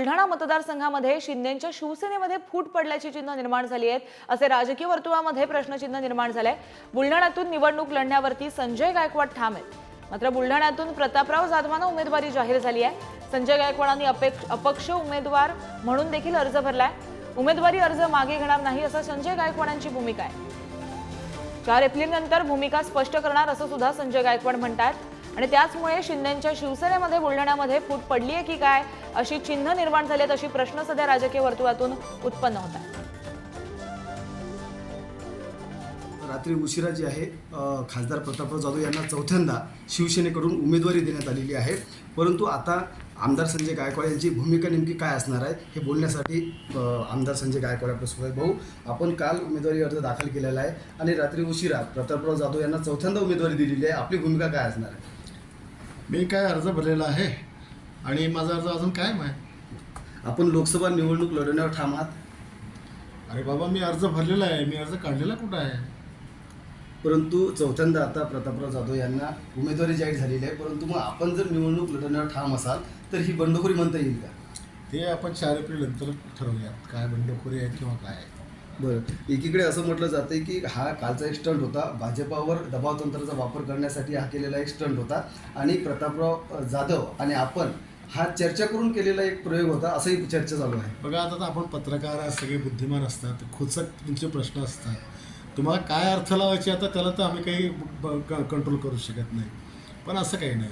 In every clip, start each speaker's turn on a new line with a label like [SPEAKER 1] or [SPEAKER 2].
[SPEAKER 1] बुलढाणा मतदारसंघामध्ये शिंदेंच्या शिवसेनेमध्ये फूट पडल्याची चिन्ह निर्माण झाली आहेत असे राजकीय वर्तुळामध्ये प्रश्नचिन्ह निर्माण झाले। बुलढाण्यातून निवडणूक लढण्यावरती संजय गायकवाड ठाम आहेत। मात्र बुलढाण्यातून प्रतापराव जाधवांना उमेदवारी जाहीर झाली आहे। संजय गायकवाडांनी अपक्ष उमेदवार म्हणून देखील अर्ज भरलाय। उमेदवारी अर्ज मागे घेणार नाही असं संजय गायकवाडांची भूमिका आहे। 4 एप्रिल नंतर भूमिका स्पष्ट करणार असं सुद्धा संजय गायकवाड म्हणतात आणि त्याचमुळे शिंदेंच्या शिवसेनेमध्ये बुलढाण्यामध्ये फूट पडली आहे की काय अशी चिन्ह निर्माण झाली आहेत अशी प्रश्न सध्या राजकीय वर्तुळातून उत्पन्न होत आहे।
[SPEAKER 2] रात्री उशिरा जी आहे खासदार प्रतापराव जाधव यांना चौथ्यांदा शिवसेनेकडून उमेदवारी देण्यात आलेली आहे। परंतु आता आमदार संजय गायकवाड यांची भूमिका नेमकी काय असणार आहे हे बोलण्यासाठी आमदार संजय गायकवाड आपल्यासोबत आहेत। भाऊ, आपण काल उमेदवारी अर्ज दाखल केलेला आहे आणि रात्री उशिरा प्रतापराव जाधव यांना चौथ्यांदा उमेदवारी दिलेली आहे। आपली भूमिका काय असणार आहे?
[SPEAKER 3] मी काय अर्ज भरलेला आहे आणि माझा अर्ज अजून कायम आहे।
[SPEAKER 2] आपण लोकसभा निवडणूक लढवण्यावर ठाम आहात?
[SPEAKER 3] अरे बाबा, मी अर्ज भरलेला आहे, मी अर्ज काढलेला कुठं आहे?
[SPEAKER 2] परंतु चौथ्यांदा आता प्रतापराव जाधव यांना उमेदवारी जाहीर झालेली आहे। परंतु मग आपण जर निवडणूक लढवण्यावर ठाम असाल तर ही बंडखोरी म्हणता येईल का?
[SPEAKER 3] ते आपण 4 एप्रिल नंतर ठरवूयात, काय बंडखोरी आहे किंवा काय आहे।
[SPEAKER 2] बरं, एकीकडे असं म्हटलं जातं की हा कालचा एक स्टंट होता, भाजपावर दबाव तंत्राचा वापर करण्यासाठी हा केलेला एक स्टंट होता आणि प्रतापराव जाधव आणि आपण हा चर्चा करून केलेला एक प्रयोग होता असंही चर्चा चालू आहे।
[SPEAKER 3] बघा, आता आपण पत्रकार आहात, सगळे बुद्धिमान असतात, खोचक तुमचे प्रश्न असतात, तुम्हाला काय अर्थ लावायचे आता त्याला तर आम्ही काही कंट्रोल करू शकत नाही, पण असं काही नाही।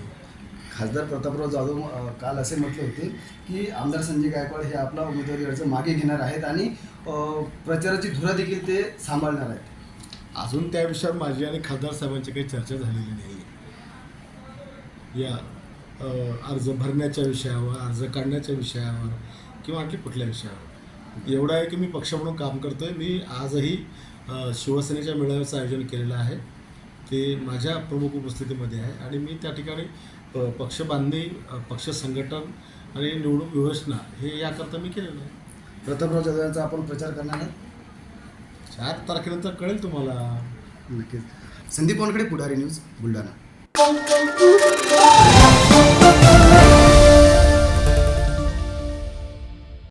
[SPEAKER 2] खासदार प्रतापराव जाधव काल असे म्हटले होते की आमदार संजय गायकवाड हे आपला उमेदवारी अर्ज मागे घेणार आहेत आणि प्रचाराची धुरा देखील ते सांभाळणार आहेत।
[SPEAKER 3] अजून त्या विषयावर माझी आणि खासदार साहेबांची काही चर्चा झालेली नाही। या अर्ज भरण्याच्या विषयावर, अर्ज काढण्याच्या विषयावर किंवा आणखी कुठल्या विषयावर। एवढं आहे की मी पक्ष म्हणून काम करतो आहे। मी आजही शिवसेनेच्या मेळाव्याचं आयोजन केलेलं आहे, ते माझ्या प्रमुख उपस्थितीमध्ये आहे आणि मी त्या ठिकाणी पक्ष बांधणी, पक्ष संघटन आणि निवडणूक व्यवस्था हे याकरता मी केलेलं आहे।
[SPEAKER 2] प्रतापराव जाधव यांचा आपण प्रचार करणार आहे?
[SPEAKER 3] 4 तारखेनंतर कळेल तुम्हाला।
[SPEAKER 2] नक्कीच। संदीप वानखडे, पुढारी न्यूज, बुलढाणा।